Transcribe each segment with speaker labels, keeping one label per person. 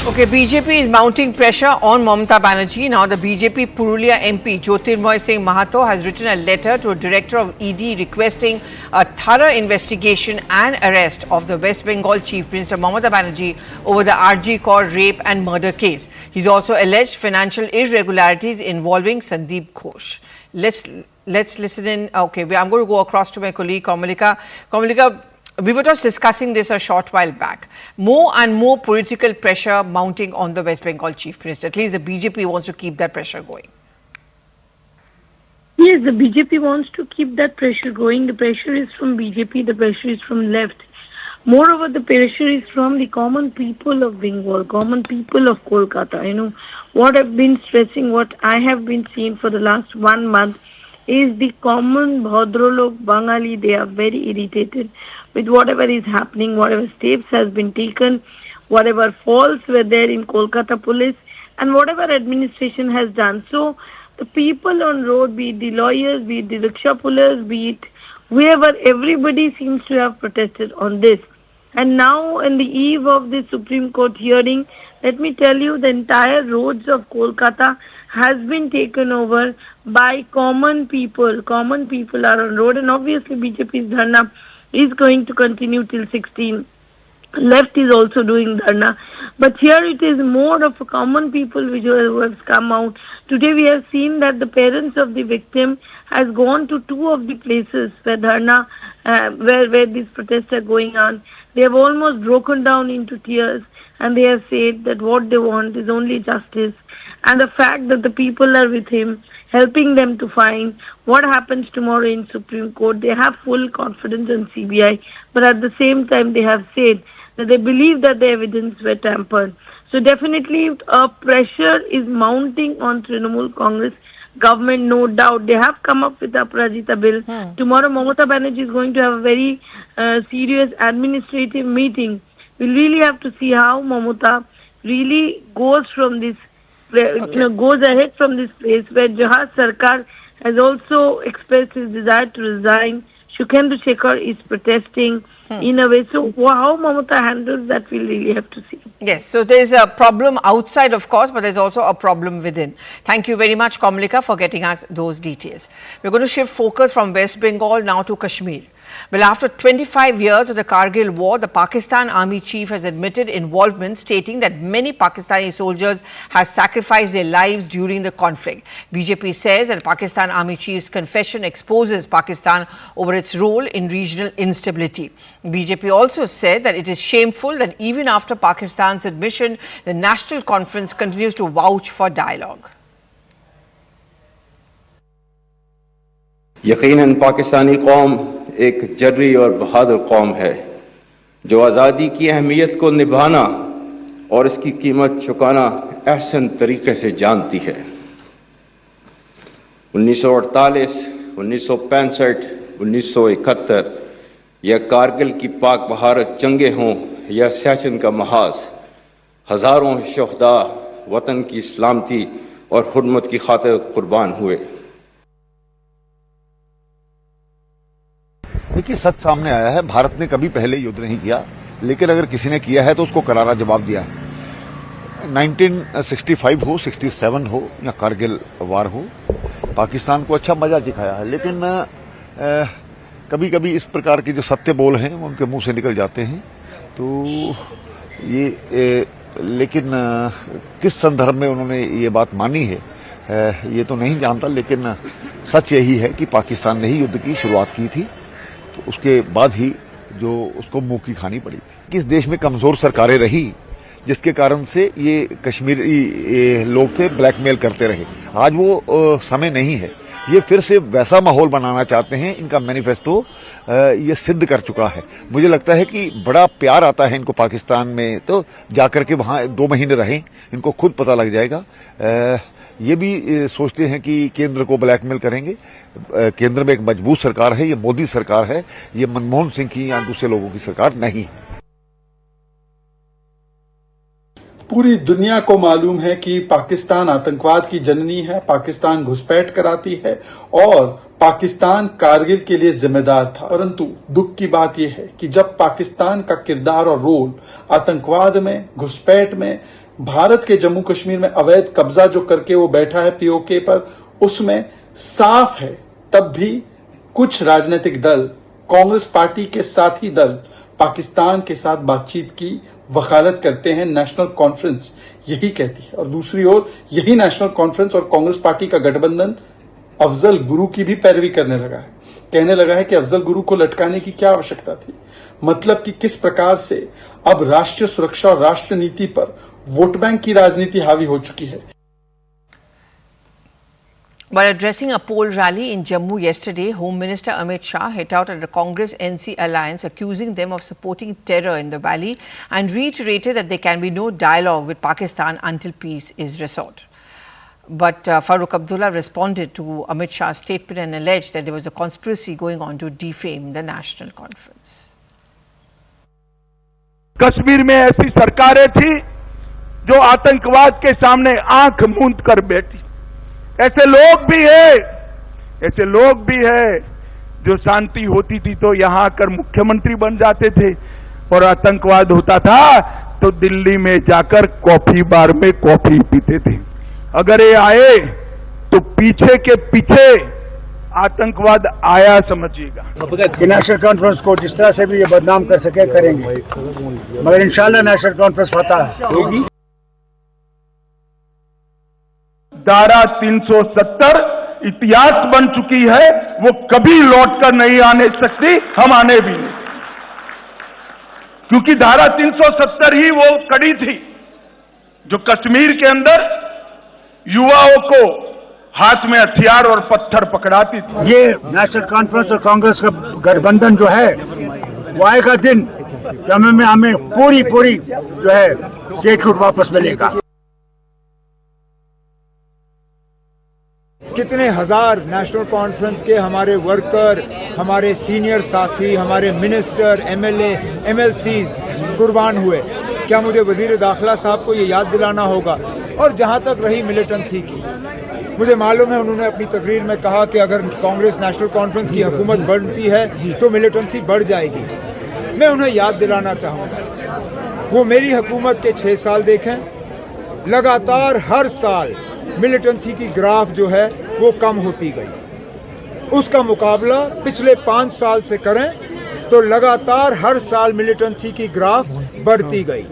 Speaker 1: Okay, BJP is mounting pressure on Mamata Banerjee. Now, the BJP Purulia MP Jyotirmoy Singh Mahato has written a letter to a director of ED requesting a thorough investigation and arrest of the West Bengal Chief Minister Mamata Banerjee over the RG Kaur rape and murder case. He's also alleged financial irregularities involving Sandeep Ghosh. Let's listen in. Okay, I'm going to go across to my colleague Kamalika. Kamalika, we were just discussing this a short while back. More and more political pressure mounting on the West Bengal Chief Minister. At least the BJP wants to keep that pressure going.
Speaker 2: Yes, the BJP wants to keep that pressure going. The pressure is from BJP, the pressure is from left. Moreover, the pressure is from the common people of Bengal, common people of Kolkata. You know, what I've been stressing, what I have been seeing for the last 1 month is the common Bhadralok Bangali. They are very irritated with whatever is happening, whatever steps has been taken, whatever faults were there in Kolkata police, and whatever administration has done. So the people on road, be it the lawyers, be it the rickshaw pullers, be it whoever, everybody seems to have protested on this. And now, in the eve of the Supreme Court hearing, let me tell you, the entire roads of Kolkata has been taken over by common people. Common people are on road, and obviously BJP's dharna is going to continue till 16. Left is also doing dharna. But here it is more of a common people who have come out. Today we have seen that the parents of the victim has gone to 2 of the places where dharna, where these protests are going on. They have almost broken down into tears, and they have said that what they want is only justice. And the fact that the people are with him, helping them to find what happens tomorrow in Supreme Court. They have full confidence in CBI, but at the same time they have said that they believe that the evidence were tampered. So definitely a pressure is mounting on Trinamool Congress government, no doubt. They have come up with the Aparajita bill. Tomorrow Mamata Banerjee is going to have a very serious administrative meeting. We'll really have to see how Mamata really goes from this, goes ahead from this place where Jahaz Sarkar has also expressed his desire to resign. Shukhendra Shekhar is protesting in a way. So how Mamata handles that, we'll really have to see.
Speaker 1: Yes, so there's a problem outside, of course, but there's also a problem within. Thank you very much, Kamalika, for getting us those details. We're going to shift focus from West Bengal now to Kashmir. Well, after 25 years of the Kargil war, the Pakistan Army Chief has admitted involvement, stating that many Pakistani soldiers have sacrificed their lives during the conflict. BJP says that Pakistan Army Chief's confession exposes Pakistan over its role in regional instability. BJP also said that it is shameful that even after Pakistan's admission, the National Conference continues to vouch for dialogue.
Speaker 3: यकीनन पाकिस्तानी कौम एक जर्री और बहादुर कौम है जो आज़ादी की अहमियत को निभाना और इसकी कीमत चुकाना अहसन तरीके से जानती है। 1948, 1965, 1971 या कारगिल की पाक बहारत जंगें हों या सियाचिन का महाज, हज़ारों शहदा वतन की सलामती और हुर्मत की खातिर कुर्बान हुए।
Speaker 4: देखिए, सच सामने आया है। भारत ने कभी पहले युद्ध नहीं किया, लेकिन अगर किसी ने किया है तो उसको करारा जवाब दिया है। 1965 हो, 67 हो या कारगिल वार हो, पाकिस्तान को अच्छा मजा सिखाया है। लेकिन कभी कभी इस प्रकार के जो सत्य बोल हैं वो उनके मुंह से निकल जाते हैं। तो ये लेकिन किस संदर्भ में उन्होंने ये बात मानी है ये तो नहीं जानता, लेकिन सच यही है कि पाकिस्तान ने ही युद्ध की शुरुआत की थी, तो उसके बाद ही जो उसको मुंह की खानी पड़ी थी। कि इस देश में कमजोर सरकारें रही, जिसके कारण से ये कश्मीरी लोग थे ब्लैकमेल करते रहे। आज वो समय नहीं है। ये फिर से वैसा माहौल बनाना चाहते हैं। इनका मैनिफेस्टो ये सिद्ध कर चुका है। मुझे लगता है कि बड़ा प्यार आता है इनको पाकिस्तान में, तो जाकर के वहां 2 महीने रहें, इनको खुद पता लग जाएगा। ये भी सोचते हैं कि केंद्र को ब्लैकमेल करेंगे। केंद्र में एक मजबूत सरकार है, ये मोदी सरकार है, ये मनमोहन सिंह की या दूसरे लोगों की सरकार नहीं है।
Speaker 5: पूरी दुनिया को मालूम है कि पाकिस्तान आतंकवाद की जननी है, पाकिस्तान घुसपैठ कराती है और पाकिस्तान कारगिल के लिए जिम्मेदार था। परंतु दुख की बात यह है कि जब पाकिस्तान का किरदार और रोल आतंकवाद में, घुसपैठ में भारत के जम्मू कश्मीर में अवैध कब्जा जो करके वो बैठा है पीओके पर, उसमें साफ है तब भी कुछ राजनीतिक दल, कांग्रेस पार्टी के साथी दल पाकिस्तान के साथ बातचीत की वकालत करते हैं। नेशनल कॉन्फ्रेंस यही कहती है और दूसरी ओर यही नेशनल कॉन्फ्रेंस और कांग्रेस पार्टी का गठबंधन अफजल गुरु की भी पैरवी करने लगा है। कहने लगा है कि अफजल गुरु को लटकाने की क्या आवश्यकता थी। मतलब कि किस प्रकार से अब राष्ट्रीय सुरक्षा और राष्ट्र नीति पर वोट बैंक की राजनीति हावी हो चुकी है।
Speaker 1: While addressing a poll rally in Jammu yesterday, Home Minister Amit Shah hit out at the Congress-NC alliance, accusing them of supporting terror in the valley and reiterated that there can be no dialogue with Pakistan until peace is restored. But Farooq Abdullah responded to Amit Shah's statement and alleged that there was a conspiracy going on to defame the national conference.
Speaker 6: Kashmir में ऐसी सरकारें थी जो आतंकवाद के सामने आंख मूंद कर बैठी। ऐसे लोग भी हैं जो शांति होती थी तो यहां आकर मुख्यमंत्री बन जाते थे और आतंकवाद होता था तो दिल्ली में जाकर कॉफी बार में कॉफी पीते थे। अगर ये आए तो पीछे के पीछे आतंकवाद आया समझिएगा।
Speaker 7: नेशनल कॉन्फ्रेंस को जिस तरह से भी ये बदनाम कर सके करेंगे, मगर इंशाल्लाह नेशनल कॉन्फ्रेंस फतह होगी।
Speaker 6: धारा 370 इतिहास बन चुकी है, वो कभी लौट कर नहीं आने सकती, हम आने भी नहीं, क्योंकि धारा 370 ही वो कड़ी थी जो कश्मीर के अंदर युवाओं को हाथ में हथियार और पत्थर पकड़ाती थी।
Speaker 7: ये नेशनल कॉन्फ्रेंस और कांग्रेस का गठबंधन जो है वो आएगा दिन जब हमें पूरी जो है स्टेटहुड वापस मिलेगा।
Speaker 8: कितने हजार नेशनल कॉन्फ्रेंस के हमारे वर्कर, हमारे सीनियर साथी, हमारे मिनिस्टर, एमएलए, एमएलसीज कुर्बान हुए। क्या मुझे वजीर दाखिला साहब को ये याद दिलाना होगा? और जहां तक रही मिलिटेंसी की, मुझे मालूम है उन्होंने अपनी तकरीर में कहा कि अगर कांग्रेस नेशनल कॉन्फ्रेंस की हुकूमत बनती है तो मिलिटेंसी बढ़ जाएगी। मैं उन्हें याद दिलाना चाहूँगा, वो मेरी हुकूमत के 6 साल देखें, लगातार हर साल मिलिटेंसी की ग्राफ जो है वो कम होती गई। उसका मुकाबला पिछले 5 साल से करें तो लगातार हर साल मिलिटेंसी की ग्राफ बढ़ती गई।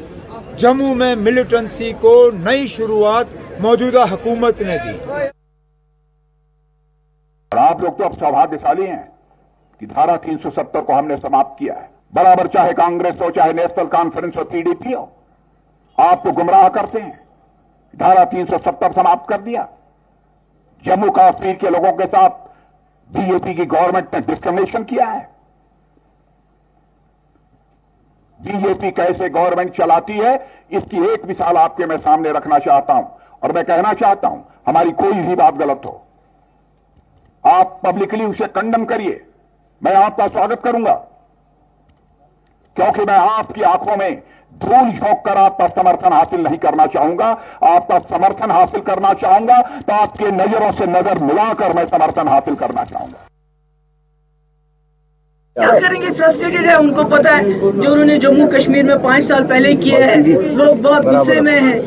Speaker 8: जम्मू में मिलिटेंसी को नई शुरुआत मौजूदा हुकूमत ने दी।
Speaker 9: आप लोग तो अब सौभाग्यशाली हैं कि धारा 370 को हमने समाप्त किया है। बराबर चाहे कांग्रेस हो, चाहे नेशनल कॉन्फ्रेंस हो, पीडीपी हो, आपको गुमराह करते हैं। धारा 370 समाप्त कर दिया। जम्मू कश्मीर के लोगों के साथ बीजेपी की गवर्नमेंट ने डिस्क्रिमिनेशन किया है। बीजेपी कैसे गवर्नमेंट चलाती है इसकी एक मिसाल आपके मैं सामने रखना चाहता हूं और मैं कहना चाहता हूं, हमारी कोई भी बात गलत हो, आप पब्लिकली उसे कंडम करिए, मैं आपका स्वागत करूंगा, क्योंकि मैं आपकी आंखों में धूल झोंक कर आपका समर्थन हासिल नहीं करना चाहूंगा। आपका समर्थन हासिल करना चाहूंगा तो आपके नजरों से नजर मिलाकर मैं समर्थन हासिल करना चाहूंगा।
Speaker 10: क्या करेंगे? फ्रस्ट्रेटेड है, उनको पता है जो उन्होंने जम्मू कश्मीर में 5 साल पहले किए हैं। लोग बहुत गुस्से में हैं,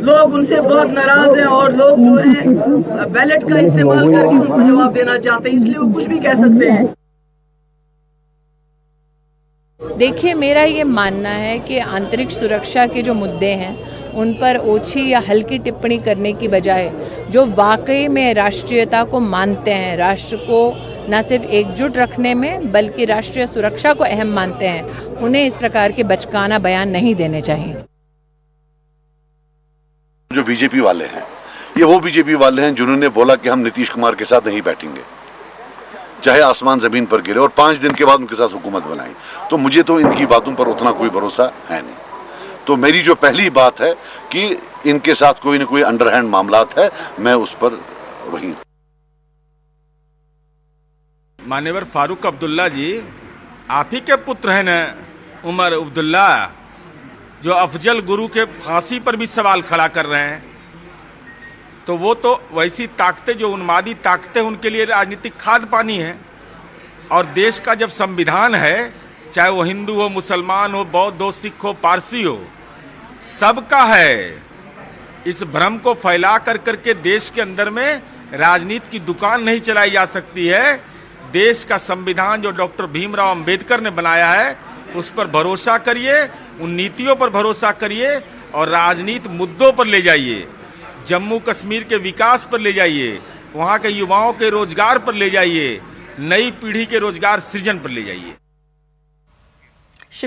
Speaker 10: लोग उनसे बहुत नाराज हैं और लोग जो है बैलेट का इस्तेमाल करके उनको जवाब देना चाहते हैं, इसलिए वो कुछ भी कह सकते हैं।
Speaker 11: देखिए, मेरा ये मानना है कि आंतरिक सुरक्षा के जो मुद्दे हैं उन पर ओछी या हल्की टिप्पणी करने की बजाय जो वाकई में राष्ट्रीयता को मानते हैं, राष्ट्र को न सिर्फ एकजुट रखने में बल्कि राष्ट्रीय सुरक्षा को अहम मानते हैं, उन्हें इस प्रकार के बचकाना बयान नहीं देने चाहिए।
Speaker 12: जो बीजेपी वाले हैं ये वो बीजेपी वाले हैं जिन्होंने बोला कि हम नीतीश कुमार के साथ नहीं बैठेंगे चाहे आसमान जमीन पर गिरे, और 5 दिन के बाद उनके साथ हुकूमत बनाई। तो मुझे तो इनकी बातों पर उतना कोई भरोसा है नहीं। तो मेरी जो पहली बात है कि इनके साथ कोई न कोई अंडरहैंड मामलात है, मैं उस पर वही।
Speaker 13: मान्यवर फारूक अब्दुल्ला जी, आप ही के पुत्र हैं न उमर अब्दुल्ला, जो अफजल गुरु के फांसी पर भी सवाल खड़ा कर रहे हैं। तो वो तो वैसी ताकतें, जो उन्मादी ताकतें, उनके लिए राजनीतिक खाद पानी है। और देश का जब संविधान है, चाहे वो हिंदू हो, मुसलमान हो, बौद्ध हो, सिख हो, पारसी हो, सबका है। इस भ्रम को फैला कर करके देश के अंदर में राजनीति की दुकान नहीं चलाई जा सकती है। देश का संविधान जो डॉक्टर भीमराव अंबेडकर ने बनाया है उस पर भरोसा करिए, उन नीतियों पर भरोसा करिए और राजनीति मुद्दों पर ले जाइए। जम्मू कश्मीर के विकास पर ले जाइए, वहां के युवाओं के रोजगार पर ले जाइए, नई पीढ़ी के रोजगार सृजन पर ले जाइए।